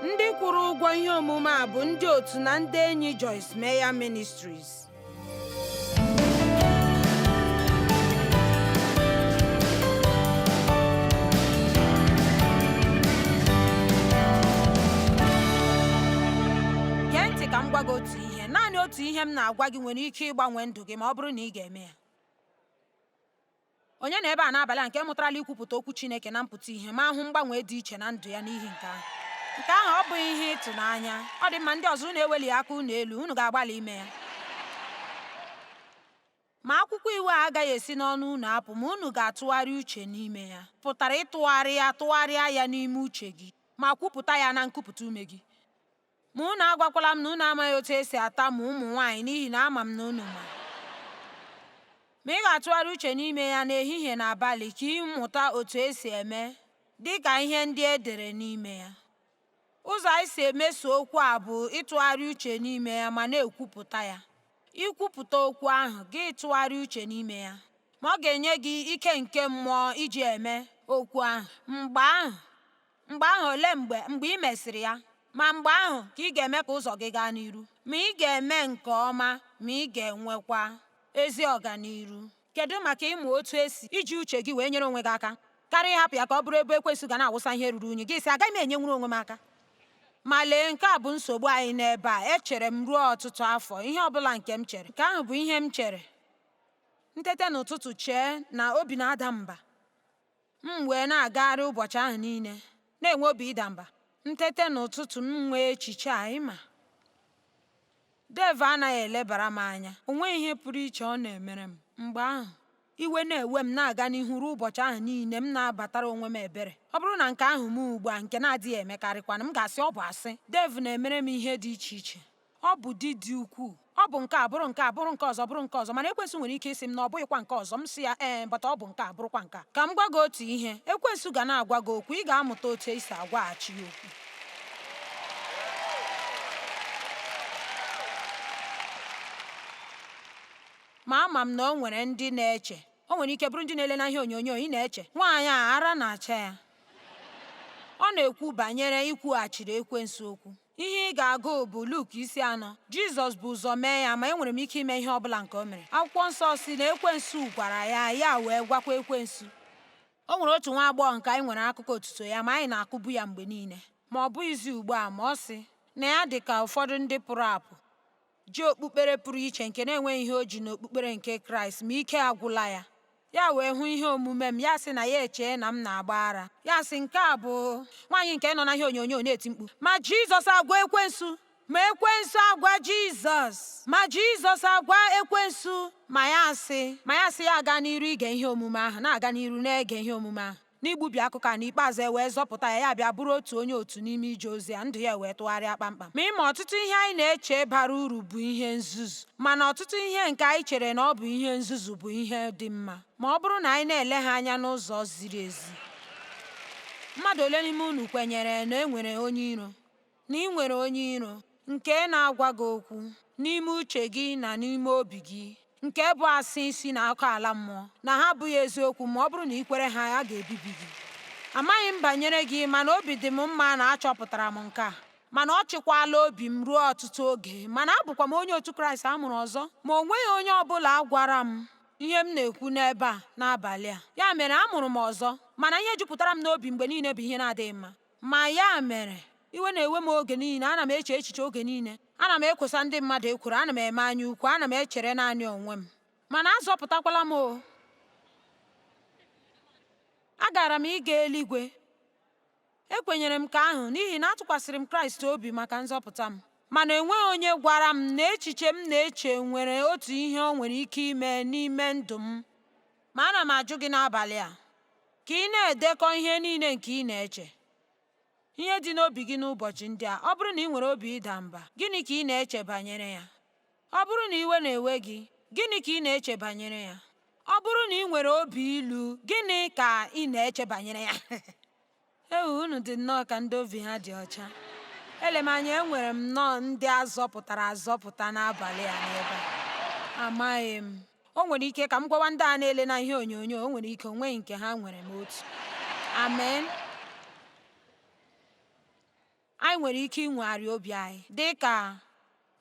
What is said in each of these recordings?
Ndị kwụrụ ụgwọ ihe omume a bụ ndị otu na ndị enyi Joyce Meyer Ministries. Gee ntị ka m gwa gị otu ihe. Naanị otu ihe m na-agwa gị nwere ike ịgbanwe ndụ gị ma ọ bụrụ na ị ga-eme ya. Onye na ebe a n'abalị a nke mụtarala ikwupụta okwu Chineke na mpụta ihe ma hụ mgbanwe dị iche na ndụ ya n'ihi nke ahụ. Nke ahụ ọ bụ ihe ịtụnanya. Ọ dị mma ndị ọzọ unu eweli aka unu elu, unu ga-agbalị ime ya. Ma akwụkwọ iwu a agaghị esi n'ọnụ unu apụ ma unu ga-atụgharị uche n'ime ya. Pụtara tụgharịa ya n'ime uche gị ma kwupụta ya na nkwupụta ume gị. Ma unu agwakwala m na unu amaghị otu esi atamu ụmụ nwaanyị n'ihi na ama m na unu ma. Ma ị ga-atụgharị uche n'ime ya n'ehihie na abalị ka ị mụta otu esi eme dị ka ihe ndị e dere n'ime ya. Ụzọ anyị si emeso okwu a bụ ịtụgharị uche n'ime ya ma na-ekwupụta ya. Ikwupụta okwu ahụ gị tụgharị uche n'ime ya, ma ọ ga-enye gị ike nke mmụọ iji eme okwu ahụ. Mgbe ahụ ole mgbe ị mesịrị ya, ma mgbe ahụ ka ị ga-eme ka ụzọ gị gaa n'iru. Ma ị ga-eme nke ọma ma ị ga-enwekwa ezi ọganiru. Kedu maka ịmụ otu esi iji uche gị wee nyere onwe gị aka karịa ịhapụ ya ka ọ bụrụ ebe ekwensu ga na-awụsa ihe ruru unyi gị sị agaghị m enyenwuru onwe m aka. Ma lee, nke a bụ nsogbu anyị n'ebe a. Echere m ruo ọtụtụ afọ ihe ọbụla nke m chere. Nke ahụ bụ ihe m chere. Ntete n'ụtụtụ chee na obi na-ada mba. M wee na-agagharị ụbọchị ahụ niile na-enwe obi ịda mba. Ntete n'ụtụtụ m nwee echiche a ịma Dave anaghị elebara m anya. O nweghị ihe pụrụ iche ọ na-emere m. Mgbe ahụ iwe na-ewe m na-aga n'ihu ruo ụbọchị ahụ niile m na-abatara onwe m ebere. Ọ bụrụ na nke ahụ m ugbu a nke na-adịghị emekarịkwana, m ga-asị ọ bụ asị. Dave na-emere m ihe dị iche iche. Ọ bụ dị ukwuu. Ọ bụ nke a bụrụ nke a bụrụ nke ọzọ bụrụ nke ọzọ, mana ekwensu nwere ike isi m na ọ bụghịkwa nke ọzọ. M sị ya bata ọ bụ nke a bụrụkwa nke a. Ka m gwa gị otu ihe, ekwensu ga na-agwa gị okwu, ị ga-amụta otu esi agwaghachi ya okwu. Ma ama m na o nwere ndị na-eche, o nwere ike bụrụ ndị na-ele na ihe onyonyo, ị na-eche nwaanyị a ara na-acha ya. Ọ na-ekwu banyere ikwughachiri ekwensu okwu. Ihe ị ga-agụ bụ Luk 4:4. Jizọs bụ ụzọ mee ya, ma enwere m ike ime ihe ọbụla nke o mere. Akwụkwọ nsọ si na ekwensu gwara ya wee gwakwa ekwensu. O nwere otu nwa agbọghọ nke anyị nwere akụkọ otuto ya, ma anyị na-akụbu ya mgbe niile. Ma ọ bụghịzi ugbu a, ma ọ sị na ya dị ka ụfọdụ ndị pụrụ apụ ji okpukpere pụrụ iche nke na-enweghị ihe o ji n'okpukpere nke Kraịst, ma ike agwụla ya. Ya wee hụ ihe omume m, ya sị na ya echee na m na-agba ara. Ya sị nke a bụ nwaanyị nke nọ na ihe onyonyo na-eti mkpu, ma Jizọs agwa ekwensu, ma ekwensu agwa Jizọs, ma Jizọs agwa ekwensu. Ma ya sị ya aga n'iru ige ihe omume ahụ, na-aga n'iru na-ege ihe omume ahụ, n'igbubi akụkọ a n'ikpeazụ wee zọpụta ya bịa bụrụ otu onye otu n'ime ije ozi ya. Ndụ ya wee tụgharịa kpamkpam. Ma ịma ọtụtụ ihe anyị na-eche bara uru bụ ihe nzuzu, mana ọtụtụ ihe nke anyị chere na ọ bụ ihe nzuzu bụ ihe dị mma ma ọ bụrụ na anyị na-ele ha anya n'ụzọ ziri ezi. Mmadụ ole n'ime unu kwenyere na ị nwere onye iro nke na-agwa gị okwu n'ime uche gị na n'ime obi gị, nke bụ asị isi n'aka ala mmụọ na ha abụghị eziokwu? Ma ọ bụrụ na ị kwere ha, a ga-ebibi gị. Amaghị m banyere gị, mana obi dị m mma na achọpụtara m nke a. Mana ọ chịkwala obi m ruo ọtụtụ oge. Mana abụkwa m onye otu Kraịst a mụrụ ọzọ, ma o nweghị onye ọbụla gwara m ihe m na-ekwu n'ebe a n'abalị a. Ya mere amụrụ m ọzọ, mana ihe jupụtara m n'obi mgbe niile bụ ihe na-adịghị mma. Ma ya mere iwe na-ewe m oge niile. Ana m eche echiche oge niile. Ana m ekwesa ndị mmadụ ekworo. Ana m eme anya ukwu. Ana m echere naanị onwe m. Mana azọpụtakwala m o. Agara m ịga eluigwe. Ekwenyere m ka ahụ n'ihi na atụkwasịrị m Kraịst obi maka nzọpụta m. Mana enweghị onye gwara m na echiche m na-eche nwere otu ihe o nwere ike ime n'ime ndụ m. Ma ana m ajụ gị n'abalị a ka ị na-edekọ ihe niile nke ị na-eche, ihe dị n'obi gị n'ụbọchị ndị a. Ọ bụrụ na ị nwere obi ịda mba, gịnị ka ị na-eche banyere ya? Ọ bụrụ na iwe na-ewe gị, gịnị ka ị na-eche banyere ya? Ọ bụrụ na ị nwere obi ilu, gịnị ka ị na-eche banyere ya? Unu dị nnọọ ka ndị obi ha dị ọcha. Ele m anya enwere m nnọọ ndị azọpụta n'abalị a n'ebe a. Amaghị m. O nwere ike ka m gwawa ndị a na-ele na ihe onyonyo, o nwere ike o nweghị nke ha nwere m otu. Amen. anyị nwere ike inwegharị obi anyị dị ka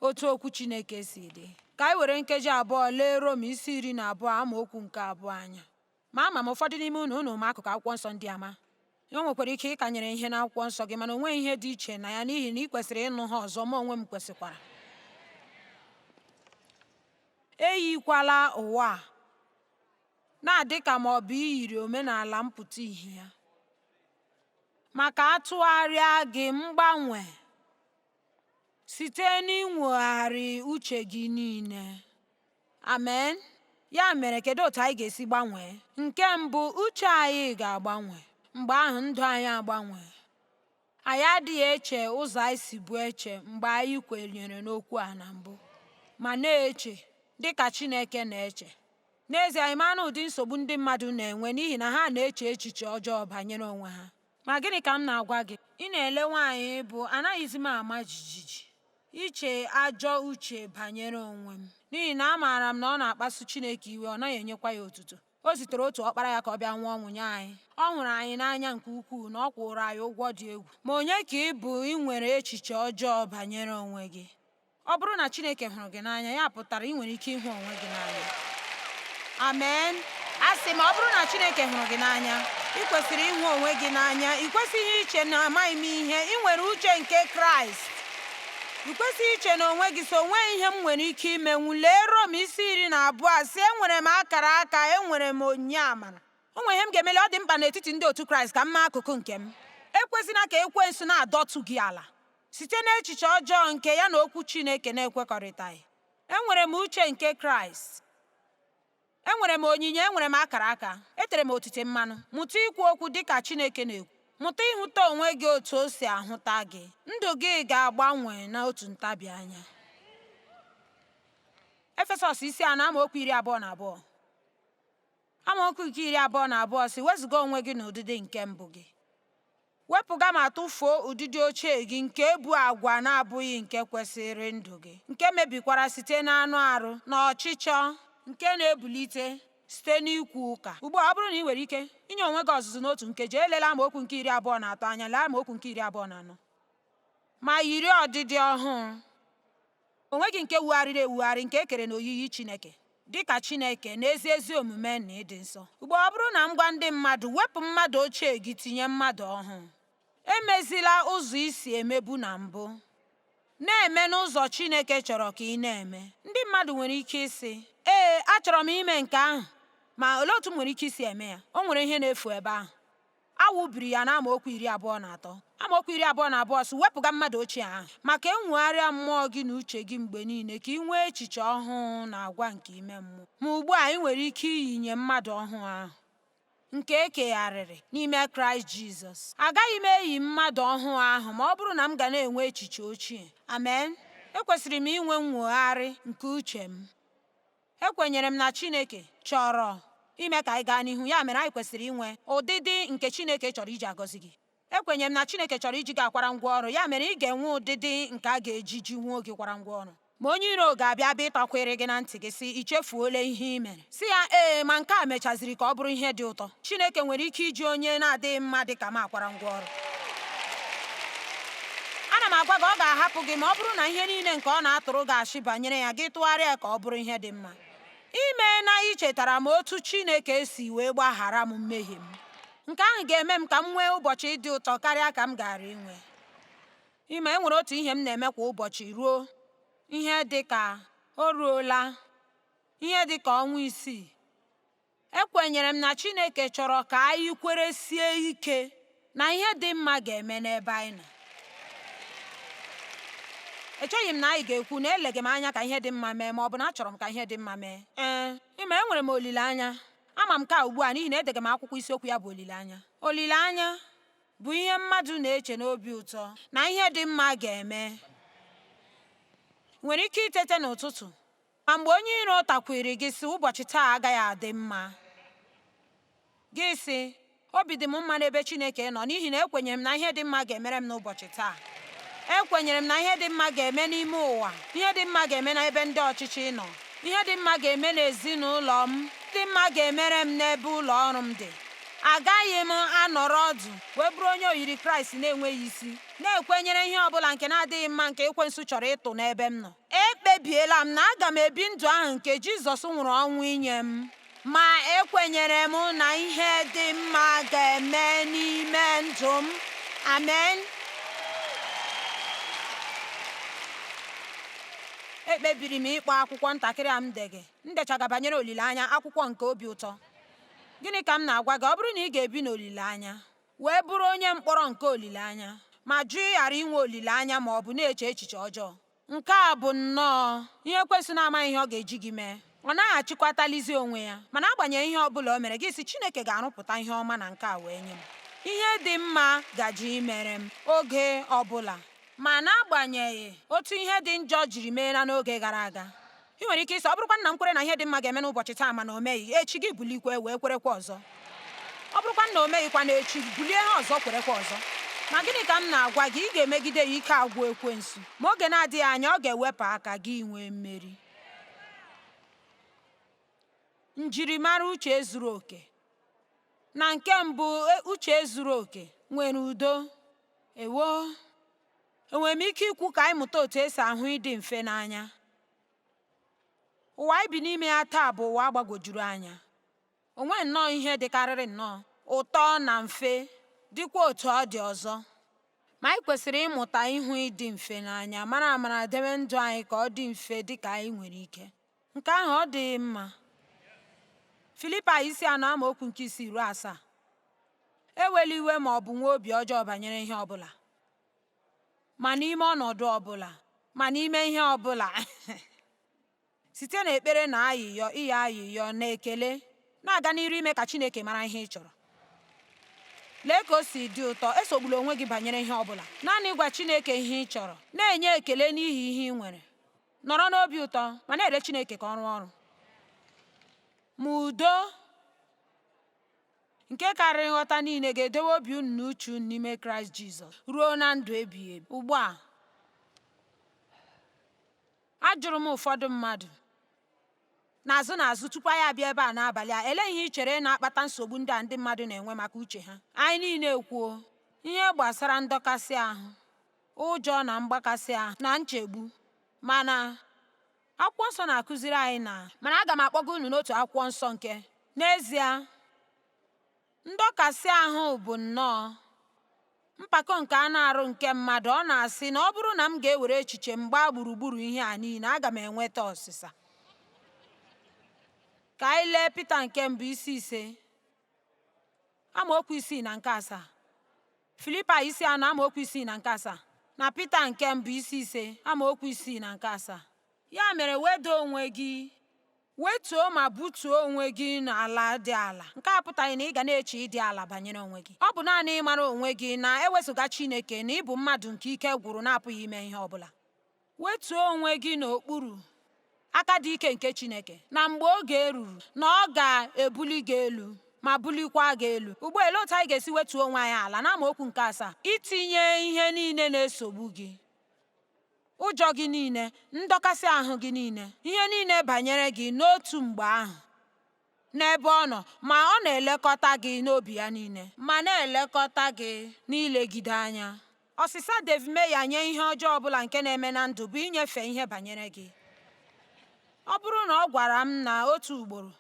otu okwu Chineke si dị. Ka anyị were nkeji abụọ lee Rom isi 12 amaokwu nke 2 anya. Ma ama m ụfọdụ n'ime unu ma akụkụ akwụkwọ nsọ ndị ama. O nwekwara ike ịkanyere ihe n'akwụkwọ nsọ gị, mana o nweghị ihe dị iche na ya, n'ihi na ị kwesịrị ịnụ ha ọzọ, ma onwe m kwesịkwara. Eyikwala ụwa na-adị ka ma ọ bụ iyiri omenala mpụta ihe ya, maka atụgharịa gị mgbanwe site n'inwogharị uche gị niile. Amen. Ya mere, kedu otu anyị ga-esi gbanwee? Nke mbụ, uche anyị ga-agbanwe. Mgbe ahụ ndụ anyị agbanwe. Anyị adịghị eche ụzọ anyị si bụ eche mgbe anyị kwenyere n'okwu a na mbụ, ma na-eche dị ka Chineke na-eche. N'ezie, anyị ma na ụdị nsogbu ndị mmadụ na-enwe n'ihi na ha na-eche echiche ọjọọ banyere onwe ha. Ma gịnị ka m na-agwa gị? Ị na-ele nwaanyị bụ anaghịzi m ama jijiji iche ajọ uche banyere onwe m, n'ihi na amaara m na ọ na-akpasu Chineke iwe, ọ naghị enyekwa ya otuto. O zitere otu ọkpara ya ka ọ bịa nwụọ ọnwụ nye anyị. Ọ hụrụ anyị n'anya nke ukwuu na ọ kwụrụ anyị ụgwọ dị egwu. Ma onye ka ị bụ inwere echiche ọjọọ banyere onwe gị? Ọ bụrụ na Chineke hụrụ gị n'anya, ya pụtara ị nwere ike ịhụ onwe gị n'anya. Amen. Asị ma ọ bụrụ na Chineke hụrụ gị n'anya, ị kwesịrị ịhụ onwe gị n'anya. Ị kwesịghị iche na amaghị m ihe. Ị nwere uche nke Kraịst. Ị kwesịghị iche na onwe gị so onweghị ihe m nwere ike imenwu. Lee Rom isi 12 sị, enwere m akara aka, enwere m onyinye amara. O nwere ihe m ga-emeli. Ọ dị mkpa n'etiti ndị otu Kraịst ka m mee akụkụ nke m. Ekwesịna ka ekwensu na-adọtụ gị ala site n'echiche ọjọọ nke ya na okwu Chineke na-ekwekọrịtaghị. Enwere m uche nke Kraịst. Enwere m onyinye, enwere m akara aka. Etere m otite mmanụ. Mụta ikwu okwu dị ka Chineke na-ekwu. Mụta ịhụta onwe gị otu o si ahụta gị. Ndụ gị ga-agbanwe n'otu ntabi anya. Efesọs isi 4 amaokwu 22. Amaokwu nke 22 si, wezụga onwe gị n'ụdịdị nke mbụ gị. Wepụga ma tụfuo ụdịdị ochie gị nke bụ agwa na-abụghị nke kwesịrị ndụ gị, nke mebikwara site n'anụ arụ na ọchịchọ nke na-ebulite site n'ikwu ụka. Ugbu a, ọ bụrụ na ị nwere ike inye onwe gị ọzụzụ n'otu nkeji, elela amaokwu nke 23 anya, lee amaokwu nke 24. Ma yiri ọdịdị ọhụụ onwe gị nke wugharịrị ewugharị, nke ekere n'oyiyi Chineke, dị ka Chineke n'ezi ezi omume na ịdị nsọ. Ugbu a, ọ bụrụ na m gwa ndị mmadụ, wepụ mmadụ ochie gị tinye mmadụ ọhụụ. Emezila ụzọ isi emebu na mbụ. Na-eme n'ụzọ Chineke chọrọ ka ị na-eme. Ndị mmadụ nwere ike ịsị, ee, achọrọ m ime nke ahụ, ma olee otu m nwere ike isi eme ya? O nwere ihe na-efu ebe ahụ. Awụbiri ya na amaokwu 23. Amaokwu 22 si, wepụga mmadụ ochie ahụ, maka enwegharịa mmụọ gị na uche gị mgbe niile, ka ị nwee echiche ọhụụ na agwa nke ime mmụọ. Ma ugbu a, ị nwere ike iyinye mmadụ ọhụụ ahụ nke ekegharịrị n'ime Kraịst Jizọs. Agaghị m eyi mmadụ ọhụụ ahụ ma ọ bụrụ na m ga na-enwe echiche ochie. Amen. Ekwesịrị m inwe nwogharị nke uche m. Ekwenyere m na Chineke chọrọ ime ka anyị gaa n'ihu. Ya mere, anyị kwesịrị inwe ụdịdị nke Chineke chọrọ iji agọzi gị. Ekwenyere m na Chineke chọrọ iji gị akwara ngwa ọrụ. Ya mere, ị ga-enwe ụdịdị nke a ga-eji jiwuo gị kwara ngwa ọrụ. Ma onye iro ga-abịa bịa ịtakwere gị na ntị gị sị, i chefuola ihe i mere. Sị ya, ee, ma nke a mechaziri ka ọ bụrụ ihe dị ụtọ. Chineke nwere ike iji onye na-adịghị mma dị ka m akwara ngwa ọrụ. Ana m agwa gị, ọ ga-ahapụ gị ma ọ bụrụ na ihe niile nke ọ na-atụrụ gị ashị banyere ya, gị tụgharịa ka ọ bụrụ ihe dị mma. Ime na ị chetara m otu Chineke si wee gbaghara m mmehie m. Nke ahụ ga-eme m ka m nwee ụbọchị dị ụtọ karịa ka m gara inwe. Ime, enwere otu ihe m na-eme kwa ụbọchị ruo ihe dị ka o ruola ihe dị ka ọnwa 6. Ekwenyere m na Chineke chọrọ ka anyị kweresie ike na ihe dị mma ga-eme n'ebe anyị nọ. Echeghị m na anyị ga-ekwu na eleghị m anya ka ihe dị mma mee, ma ọ bụ na achọrọ m ka ihe dị mma mee. Ime, enwere m olileanya. Ama m ka ugbu a n'ihi na edega m akwụkwọ isiokwu ya bụ olileanya. Olileanya bụ ihe mmadụ na-eche n'obi ụtọ na ihe dị mma ga-eme. Nwere ike itete n'ụtụtụ, ma mgbe onye iro takwiri gị sị ụbọchị taa agaghị adị mma, gị sị, obi dị m mma n'ebe Chineke nọ, n'ihi na ekwenyere m na ihe dị mma ga-emere m n'ụbọchị taa. Ekwenyere m na ihe dị mma ga-eme n'ime ụwa. Ihe dị mma ga-eme n'ebe ndị ọchịchị nọ. Ihe dị mma ga-eme n'ezinụlọ m. Dị mma ga-emere m n'ebe ụlọ ọrụ m dị. agaghị m anọrọ ọdụ wee bụrụ onye oyiri Kraịst na-enweghị isi, na-ekwenyere ihe ọbụla nke na-adịghị mma nke ekwensu chọrọ ịtụ n'ebe m nọ. Ekpebiela m na aga m ebi ndụ ahụ nke Jizọs nwụrụ ọnwụ inye m, ma ekwenyere m na ihe dị mma ga-eme n'ime ndụ m. Amen. Ekpebiri m ịkpọ akwụkwọ ntakịrị a m ndechaga banyere olileanya, akwụkwọ nke obi ụtọ. Gịnị ka m na-agwa gị? Ọ bụrụ na ị ga-ebi n'olileanya wee bụrụ onye mkpọrọ nke olileanya, ma jụ ịghara inwe olileanya ma ọ bụ na-eche echiche ọjọọ, nke a bụ nnọọ ihe ekwensu na-amaghị ihe ọ ga-eji gị mee. Ọ naghị achịkwatalizi onwe ya, mana agbanyeghị ihe ọbụla o mere gị si Chineke ga-arụpụta ihe ọma na nke a wee nye m. Ihe dị mma gaji imere m oge ọbụla, ma n'agbanyeghị otu ihe dị njọ jiri meela n'oge gara aga. Ị nwere ike isi ọ bụrụkwa na m kwere na ihe dị mma ga-eme n'ụbọchị taa mana o meghị, echi gị bulikwe wee kwerekwa ọzọ. Ọ bụrụkwa na o meghịkwa na echi bulie ha ọzọ kwerekwa ọzọ. Ma gịnị ka m na-agwa gị? Ị ga-emegide ya ike agwụ ekwensu, ma oge na-adịghị anya ọ ga-ewepụ aka gị nwee mmeri. Njirimara uche zuru oke. Na nke mbụ, uche zuru oke nwere udo. Enwere m ike ikwu ka anyị mụta otu esi ahụ ịdị mfe n'anya. Ụwa anyị bi n'ime ya taa bụ ụwa gbagwojuru anya. O nwee nnọọ ihe dịkarịrị nnọọ ụtọ na mfe, dịkwa otu ọ dị ọzọ. Ma anyị kwesịrị ịmụta ịhụ ịdị mfe n'anya, mara amara debe ndụ anyị ka ọ dị mfe dị ka anyị nwere ike. Nke ahụ ọ dị mma. Filipaị 4:amaokwu nke 6 ruo 7. Ewela iwe ma ọ bụ nwee obi ọjọọ banyere ihe ọbụla, ma n'ime ọnọdụ ọbụla, ma n'ime ihe ọbụla site n'ekpere na ayịyọ, ịyọ ayịyọ na ekele, na-aga n'iru ime ka Chineke mara ihe ị chọrọ. Lee ka o si dị ụtọ. Esogbula onwe gị banyere ihe ọbụla, naanị gwa Chineke ihe ị chọrọ, na-enye ekele n'ihi ihe ị nwere. Nọrọ n'obi ụtọ ma na-ere Chineke ka ọrụ ọrụ. Ma udo nke karịrị nghọta niile ga-edowe obi unu na uche unu n'ime Kraịst Jizọs ruo na ndụ ebighị ebi. Ugbu a, ajụrụ m ụfọdụ mmadụ n'azụ tupu anyị abịa ebe a n'abalị a, elee ihe ị chere na-akpata nsogbu ndị a ndị mmadụ na-enwe maka uche ha? Anyị niile ekwuo ihe gbasara ndọkasị ahụ, ụjọ na mgbakasị ahụ na nchegbu, mana akwụkwọ nsọ na-akụziri anyị mana aga m akpọga unu n'otu akwụkwọ nsọ nke n'ezie ndọkasị ahụ bụ nnọọ mpako nke anụ arụ nke mmadụ. Ọ na-asị na ọ bụrụ na m ga-ewere echiche m gbaa gburugburu ihe a niile, aga m enweta ọsịsa. Ka anyị lee Pita nke mbụ 5:5 amaokwu 6 na nke 7. Filipaị 4 amaokwu 6 na nke 7, na Pita nke mbụ 5:5 amaokwu 6 na nke 7. Ya mere, wedaa onwe gị, wetuo ma butuo onwe gị n'ala dị ala. Nke a apụtaghị na ị ga na-eche ịdị ala banyere onwe gị. Ọ bụ naanị ịmara onwe gị na ewezụga Chineke na ịbụ mmadụ nke ike gwụrụ na-apụghị ime ihe ọbụla. Wetuo onwe gị n'okpuru aka dị ike nke Chineke, na mgbe oge ruru na ọ ga-ebuli gị elu ma bulikwa gị elu. Ugbu a, otu anyị ga-esi wetuo onwe anyị ala? Na amaokwu nke 7, itinye ihe niile na-esogbu gị, ụjọ gị niile, ndọkasị ahụ gị niile, ihe niile banyere gị n'otu mgbe ahụ n'ebe ọ nọ, ma ọ na-elekọta gị n'obi ya niile, ma na-elekọta gị n'ilegide anya. Ọsịsa Joyce Meyer nye ihe ọjọọ ọbụla nke na-eme na ndụ bụ inyefe ihe banyere gị. Ọ bụrụ na ọ gwara m na otu ugboro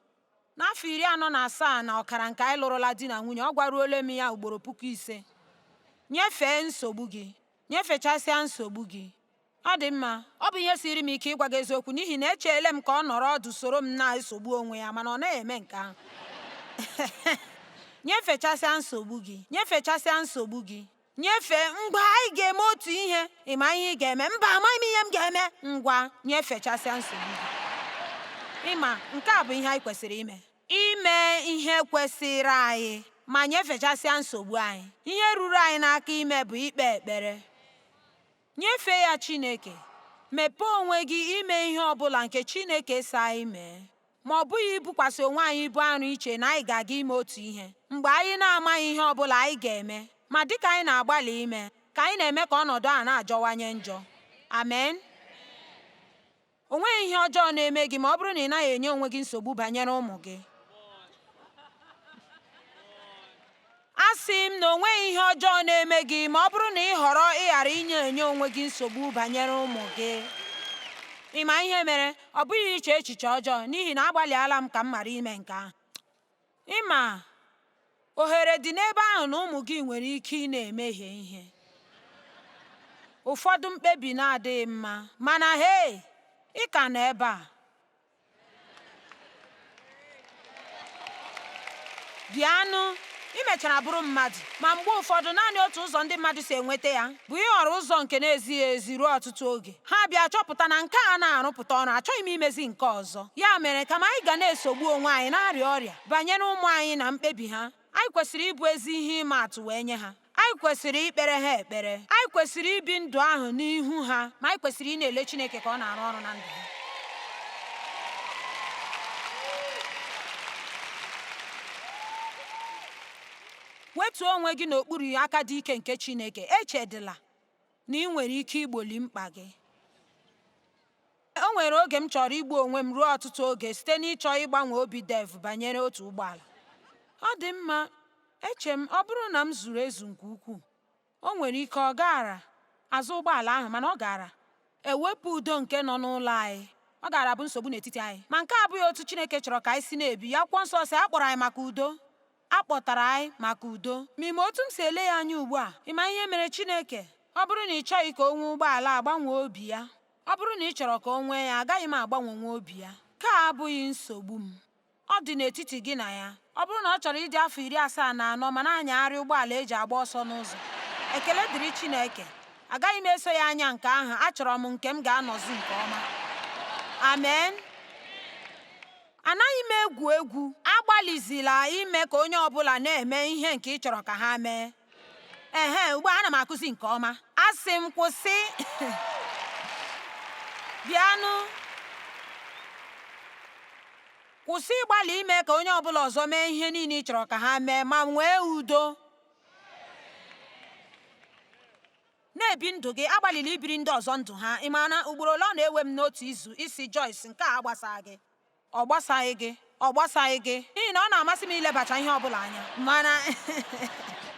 n'afọ 47 na ọkara nke anyị lụrụla di na nwunye, ọ gwaruola m ya ugboro 5,000. Nyefee nsogbu gị, nyefechasịa nsogbu gị. Ọ dị mma, ọ bụ ihe siri m ike ịgwa gị eziokwu, n'ihi na echeele m ka ọ nọrọ ọdụ soro m na-esogbu onwe ya, mana ọ naghị eme nke ahụ. Nyefechasịa nsogbu gị, nyefechasịa nsogbu gị, nyefee. Ngwa, anyị ga-eme otu ihe. Ị ma ihe ị ga-eme? Mba, amaghị m ihe m ga-eme. Ngwa, nyefechasịa nsogbu gị. Ịma, nke a bụ ihe anyị kwesịrị ime ihe kwesịrị anyị, ma nyefechasịa nsogbu anyị. Ihe ruru anyị n'aka ime bụ ikpe ekpere, nyefee ya Chineke. Mepee onwe gị ime ihe ọbụla nke Chineke si anyị mee, ma ọ bụghị ibukwasị onwe anyị ibu arụ iche na anyị ga-aga ime otu ihe mgbe anyị na-amaghị ihe ọbụla anyị ga-eme. Ma dịka anyị na-agbalị ime, ka anyị na-eme ka ọnọdụ a na-ajọwanye njọ. Amen. O nweghị ihe ọjọọ na-eme gị ma ọ bụrụ na ị naghị enye onwe gị nsogbu banyere ụmụ gị. asị m na o nweghị ihe ọjọọ na-eme gị ma ọ bụrụ na ị họrọ ịghara enye onwe gị nsogbu banyere ụmụ gị. Ịma ihe mere ọ bụghị iche echiche ọjọọ, n'ihi na agbalịala m ka m ghara ime nke ahụ. Ịma ohere dị n'ebe ahụ na ụmụ gị nwere ike ị na-emehie ihe, ụfọdụ mkpebi na-adịghị mma, mana hei, ị ka nọ ebe a. Bịanụ, ị mechara bụrụ mmadụ, ma mgbe ụfọdụ naanị otu ụzọ ndị mmadụ si enweta ya bụ ịhọrọ ụzọ nke na-ezighị ezi ruo ọtụtụ oge. Ha bịa chọpụta na nke a na-arụpụta ọrụ, achọghị m imezi nke ọzọ. Ya mere, kama anyị ga na-esogbu onwe anyị na-arịa ọrịa banyere ụmụ anyị na mkpebi ha, anyị kwesịrị ịbụ ezi ihe ịma atụ wee nye ha. Anyị kwesịrị ikpere ha ekpere, anyị kwesịrị ibi ndụ ahụ n'ihu ha, ma anyị kwesịrị ị na-ele Chineke ka ọ na-arụ ọrụ na ndụ ha. Wetuo onwe gị n'okpuru aka dị ike nke Chineke. Echedịla na ị nwere ike igboli mkpa gị. O nwere oge m chọrọ igbu onwe m ruo ọtụtụ oge site n'ịchọ ịgbanwe obi Dev banyere otu ụgbọala. Ọ dị mma, eche m, ọ bụrụ na m zuru ezu nke ukwuu, o nwere ike ọ gaara azụ ụgbọala ahụ, mana ọ gaara ewepụ udo nke nọ n'ụlọ anyị. Ọ gaara bụ nsogbu n'etiti anyị. Ma nke a abụghị otu Chineke chọrọ ka anyị si na-ebi. Ya Akwụkwọ Nsọ sị a kpọrọ anyị maka udo, a kpọtara anyị maka udo. Ma ime otu m si ele ya anya ugbu a, ịma ihe mere Chineke, ọ bụrụ na ị chọghị ka o nwee ụgbọala agbanwe obi ya, ọ bụrụ na ị chọrọ ka o nwee ya, agaghị m agbanwenwe obi ya. Ka abụghị nsogbu m, ọ dị n'etiti gị na ya. Ọ bụrụ na ọ chọrọ ịdị afọ 74 ma na-anyagharị ụgbọala eji agba ọsọ n'ụzọ, ekele dịrị Chineke, agaghị m eso ya anya nke ahụ. Achọrọ m nke m ga-anọzi nke ọma. Amen. Anaghị m egwu egwu. Agbalịzila ime ka onye ọbụla na-eme ihe nke ị chọrọ ka ha mee. Ugbu a ana m akụzi nke ọma. Asị m kwụsị. Bịanụ, kwụsị ịgbalị ime ka onye ọbụla ọzọ mee ihe niile ị chọrọ ka ha mee, ma nwee udo. Na-ebi ndụ gị, agbalịla ibiri ndị ọzọ ndụ ha. Ị ma na ugboro ole ọ na-ewe m n'otu izu isi Joyce, nke a agbasaghị gị, ọ gbasaghị gị, ọ gbasaghị gị, n'ihi na ọ na-amasị m ilebacha ihe ọbụla anya. Mana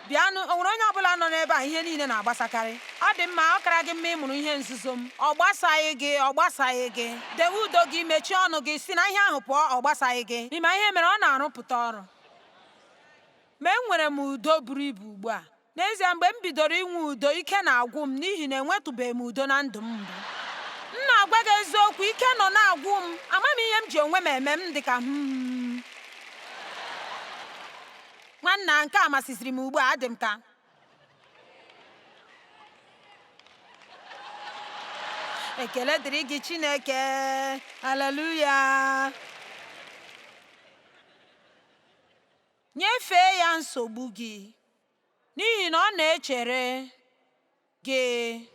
bịanụ, o nwere onye ọbụla nọ n'ebe a ihe niile na-agbasakarị? Ọ dị mma, ọ kara gị mma ịmụrụ ihe nzuzo m. Ọ gbasaghị gị, ọ gbasaghị gị. Dewe udo gị, mechie ọnụ gị, si na ihe ahụ pụọ. Ọ gbasaghị gị. Ịma ihe mere ọ na-arụpụta ọrụ. Ma enwere m udo buru ibu ugbu a. N'ezie, mgbe m bidoro inwe udo, ike na-agwụ m n'ihi na enwetụbeghị m udo na ndụ m mbụ. M na-agwa gị eziokwu, ike nọ na-agwụ m. Amaghị m ihe m ji onwe m eme. M dị ka nwanna, nke a masịsịrị m ugbu a. Adị m ka ekele dịrị gị Chineke. Haleluya. Nyefee ya nsogbu gị, n'ihi na ọ na-echere gị.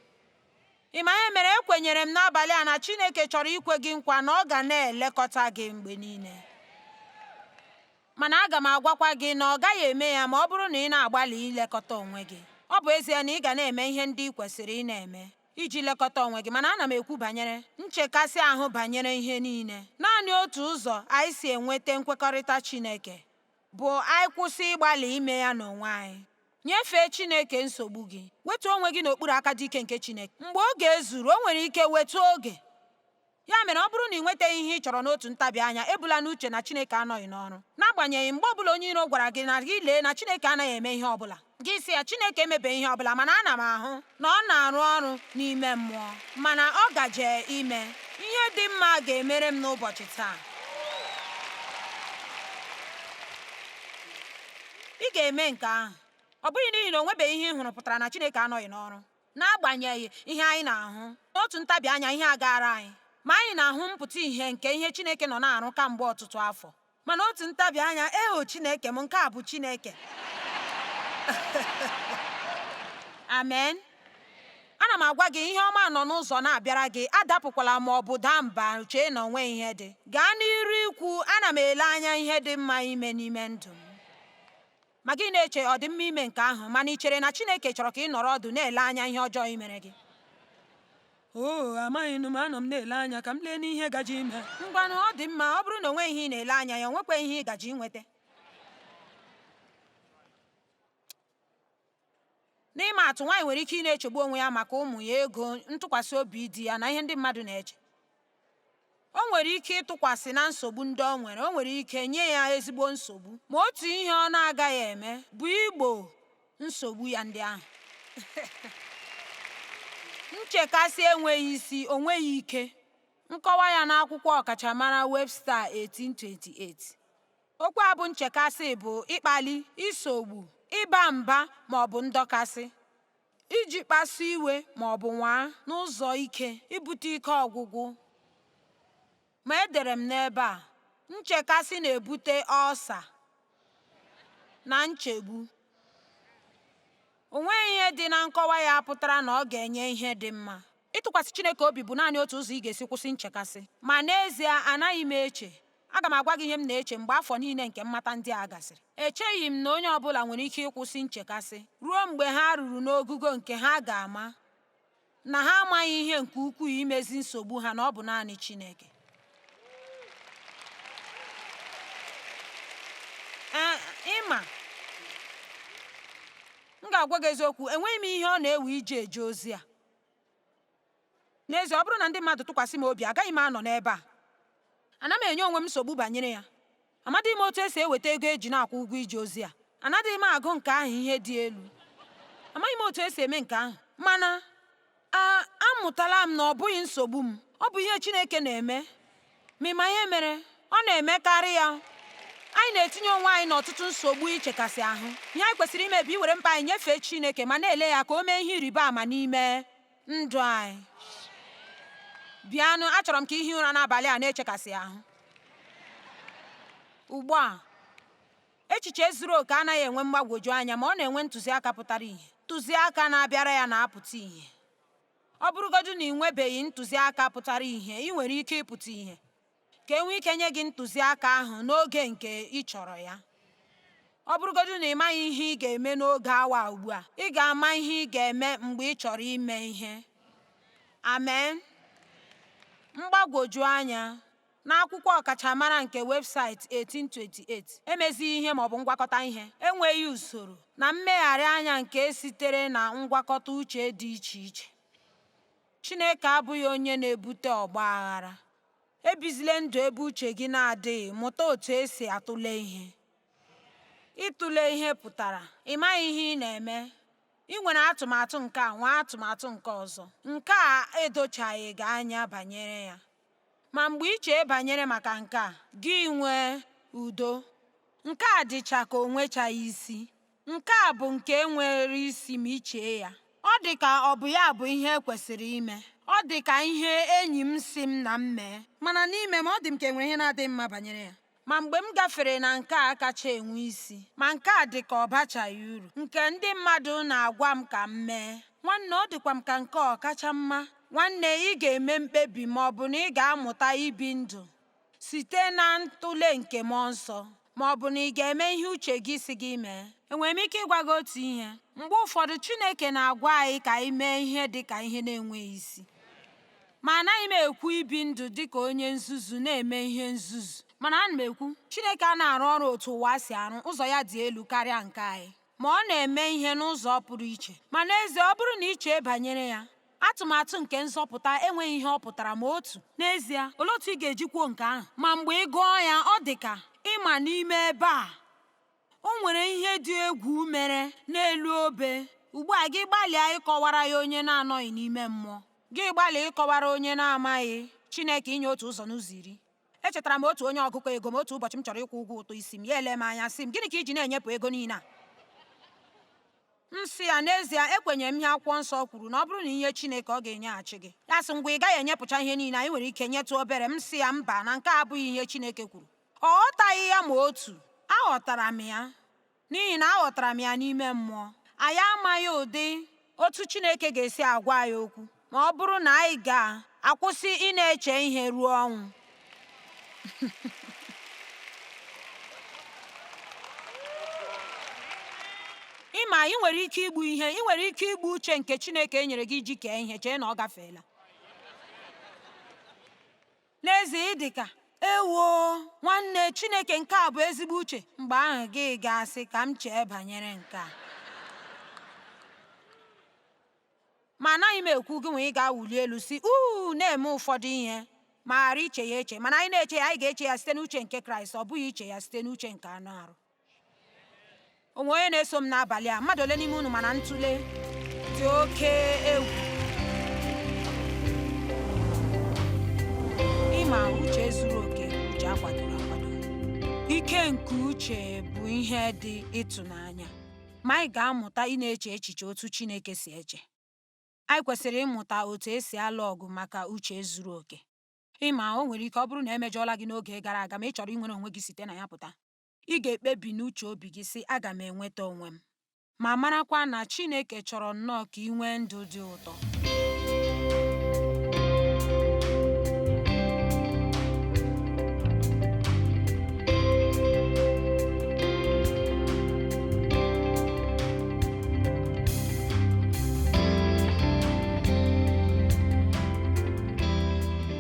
Ịma ihe mere, ekwenyere m n'abalị a na Chineke chọrọ ikwe gị nkwa na ọ ga na-elekọta gị mgbe niile. Mana aga m agwakwa gị na ọ gaghị eme ya ma ọ bụrụ na ị na-agbalị ilekọta onwe gị. Ọ bụ ezie na ị ga na-eme ihe ndị ị kwesịrị ị na-eme iji lekọta onwe gị, mana ana m ekwu banyere nchekasị ahụ banyere ihe niile. Naanị otu ụzọ anyị si enweta nkwekọrịta Chineke bụ anyị kwụsị ịgbalị ime ya n'onwe anyị. Nyefee Chineke nsogbu gị. Wetuo onwe gị n'okpuru aka dị ike nke Chineke. Mgbe oge zuru, o nwere ike wetuo oge. Ya mere, ọ bụrụ na ị nwetaghị ihe ị chọrọ n'otu ntabi anya, ebula n'uche na Chineke anọghị n'ọrụ. N'agbanyeghị mgbe ọbụla onye iro gwara gị na gị lee na Chineke anaghị eme ihe ọbụla, gị sị ya Chineke emebeghị ihe ọbụla, mana ana m ahụ na ọ na-arụ ọrụ n'ime mmụọ, mana ọ gaje ime ihe dị mma ga-emere m n'ụbọchị taa. Ị ga-eme nke ahụ. Ọ bụghị n'ihi na o nwebeghị ihe ị hụrụ pụtara na Chineke anọghị n'ọrụ. N'agbanyeghị ihe anyị na-ahụ n'otu ntabi anya, ihe agaara anyị, ma anyị na-ahụ mpụta ihe nke ihe Chineke nọ na-arụ kamgbe ọtụtụ afọ. Mana otu ntabi anya, Chineke m, nke a bụ Chineke. Amen. Ana m agwa gị, ihe ọma nọ n'ụzọ na-abịara gị. Adapụkwala ma ọ bụ daa mba chee na onwe ihe dị. Gaa n'iru ikwu, ana m ele anya ihe dị mma ime n'ime ndụ m. Ma gị na-eche ọ dị mma ime nke ahụ, mana ị chere na Chineke chọrọ ka ị nọrọ ọdụ na-ele anya ihe ọjọọ imere gị. Amaghị m, anọ m na-ele anya ka m lee n'ihe gaji ime. Ngwanụ, ọ dị mma. Ọ bụrụ na o nweghị ihe ị na-ele anya ya, o nwekwa ihe ị gaji inweta. N'ime atụ, nwaanyị nwere ike ị na-echegbu onwe ya maka ụmụ ya, ego, ntụkwasị obi di ya na ihe ndị mmadụ na-eche. O nwere ike ịtụkwasị na nsogbu ndị o nwere ike nye ya ezigbo nsogbu, ma otu ihe ọ na-agaghị eme bụ igbo nsogbu ya ndị ahụ. Nchekasị enweghị isi, o nweghị ike. Nkọwa ya n'akwụkwọ ọkachamara Webster 1828. Okwu a bụ nchekasị bụ ịkpali, isogbu, ịba mba ma ọ bụ ndọkasị, iji kpasu iwe ma ọ bụ nwaa n'ụzọ ike, ibute ike ọgwụgwụ. Ma edere m n'ebe a, nchekasị na-ebute ọlsa na nchegbu. O nweghị ihe dị na nkọwa ya pụtara na ọ ga-enye ihe dị mma. Ịtụkwasị Chineke obi bụ naanị otu ụzọ ị ga-esi kwụsị nchekasị. Ma n'ezie, anaghị m eche. Aga m agwa gị ihe m na-eche mgbe afọ niile nke mmata ndị a gasịrị. Echeghị m na onye ọbụla nwere ike ịkwụsị nchekasị ruo mgbe ha ruru n'ogugo nke ha ga-ama na ha amaghị ihe nke ukwuu imezi nsogbu ha, na ọ bụ naanị Chineke. Ịma, m ga-agwa gị eziokwu, enweghị m ihe ọ na-ewe ije eje ozi a. N'ezie, ọ bụrụ na ndị mmadụ tụkwasị m obi, agaghị m anọ n'ebe a. Ana m enye onwe m nsogbu banyere ya. Amadịghị m otu esi eweta ego eji na-akwụ ụgwọ ije ozi a. Anaghị m agụ nke ahụ ihe dị elu. Amaghị m otu esi eme nke ahụ. Mana amụtala m na ọ bụghị nsogbu m, ọ bụ ihe Chineke na-eme. Ma ịma ihe mere, ọ na-emekarị ya. Anyị na-etinye onwe anyị n'ọtụtụ nsogbu ichekasị ahụ. Ihe anyị kwesịrị ime bụ iwere mkpa anyị nyefee Chineke ma na-ele ya ka o mee ihe ịrịba ama n'ime ndụ anyị. Bịanụ, achọrọ m ka ihi ụra n'abalị a na-echekasị ahụ. Ugbu a, echiche zuru oke anaghị enwe mgbagwoju anya, ma ọ na-enwe ntụziaka pụtara ihe. Ntụziaka na-abịara ya na-apụta ihe. Ọ bụrụgodu na ị nwebeghị ntụziaka pụtara ihe, ị nwere ike ịpụta ihe ka e nwee ike nye gị ntụziaka ahụ n'oge nke ị chọrọ ya. Ọ bụrụgodu na ị maghị ihe ị ga-eme n'oge awa ugbu a, ị ga-ama ihe ị ga-eme mgbe ị chọrọ ime ihe. Amen. Mgbagwoju anya. N'akwụkwọ ọkachamara nke webụsaịtị 1828, emezighị ihe ma ọ bụ ngwakọta ihe, enweghị usoro na mmegharị anya nke sitere na ngwakọta uche dị iche iche. Chineke abụghị onye na-ebute ọgba aghara. Ebizile ndụ ebe uche gị na-adịghị. Mụta otu esi atụle ihe. Ịtụle ihe pụtara ị maghị ihe ị na-eme. Ị nwere atụmatụ nke a, nwee atụmatụ nke ọzọ. Nke a edochaghị gị anya banyere ya. Ma mgbe i chee banyere maka nke a, gị nwee udo. Nke a dịcha ka o nwechaghị isi. Nke a bụ nke nwere isi ma i chee ya. Ọ dị ka ọ bụ ya bụ ihe kwesịrị ime. Ọ dị ka ihe enyi m si m na m mee, mana n'ime m ọ dị m ka enwere ihe na-adịghị mma banyere ya. Ma mgbe m gafere na nke a kacha enwe isi, ma nke a dị ka ọ bachaghị uru, nke ndị mmadụ na-agwa m ka m mee, nwanne, ọ dịkwa m ka nke ọ kacha mma. Nwanne, ị ga-eme mkpebi ma ọ bụ na ị ga-amụta ibi ndụ site na ntụle nke mmụọ nsọ, ma ọ bụ na ị ga-eme ihe uche gị si gị mee. Enwere m ike ịgwa gị otu ihe? Mgbe ụfọdụ Chineke na-agwa anyị ka anyị mee ihe dị ka ihe na-enweghị isi. Ma anaghị m ekwu ibi ndụ dị ka onye nzuzu na-eme ihe nzuzu. Mana ana m ekwu, Chineke a na-arụ ọrụ otu ụwa si arụ. Ụzọ ya dị elu karịa nke anyị, ma ọ na-eme ihe n'ụzọ pụrụ iche. Ma n'ezie, ọ bụrụ na i chee banyere ya, atụmatụ nke nzọpụta enweghị ihe ọ pụtara ma otu. N'ezie, olee otu ị ga-eji kwuo nke ahụ? Ma mgbe ị gụọ ya, ọ dị ka ịma n'ime ebe a o nwere ihe dị egwu mere n'elu obe. Ugbu a, gị gbalịa ịkọwara ya onye na-anọghị n'ime mmụọ. Gị gbalịa ịkọwara onye na-amaghị Chineke inye otu ụzọ n'ụzọ iri. Echetara m otu onye ọgụkọ ego m otu ụbọchị m chọrọ ịkwụ ụgwọ ụtụ isi m. Ya ele m anya sị m, gịnị ka iji na-enyepụ ego niile a? M sị ya, n'ezie, ekwenyere m ihe akwụkwọ nsọ kwuru na ọ bụrụ na ihe Chineke ọ ga-enyeghachi gị. Ya sị, ngwa ị gaghị enyepụcha ihe niile, anyị nwere ike nyetụ obere. M sị ya, mba, na nke a abụghị ihe Chineke kwuru. Ọ ghọtaghị ya ma otu. Aghọtara m ya, n'ihi na aghọtara m ya n'ime mmụọ. Anyị amaghị ụdị otu Chineke ga-esi agwa anyị okwu ma ọ bụrụ na anyị ga-akwụsị ị na-eche ihe ruo ọnwụ. Ịma, ị nwere ike igbu ihe, ị nwere ike igbu uche nke Chineke nyere gị iji kee ihe, chee na ọ gafeela. N'ezie, ị dị ka, ewo nwanne, Chineke nke a bụ ezigbo uche. Mgbe ahụ gị ga-asị, ka m chee banyere nke a. ma anaghị m ekwu gị nwe ị ga-awụli elu si na-eme ụfọdụ ihe ma ghara iche ya eche, mana anyị na-eche ya, anyị ga-eche ya site n'uche nke Kraịst, ọ bụghị iche ya site n'uche nke anụ arụ. Onwe onye na-eso m n'abalị a, mmadụ ole n'ime unu mana ntụle dị oke egwu? Ịma uche zuru oke, uche akwadoro akwado. Ike nke uche bụ ihe dị ịtụnanya, ma anyị ga-amụta ị na-eche echiche otu Chineke si eche. Anyị kwesịrị ịmụta otu esi alụ ọgụ maka uche zuru oke. Ịma o nwere ike ọ bụrụ na emejọọla gị n'oge gara aga ma ị chọrọ inwere onwe gị site na ya pụta, ị ga-ekpebi n'uche obi gị sị aga m enweta onwe m, ma marakwa na Chineke chọrọ nnọọ ka ị nwee ndụ dị ụtọ.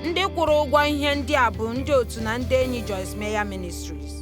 Ndị kwụrụ ụgwọ ihe ndị a bụ ndị otu na ndị enyi Joyce Meyer Ministries.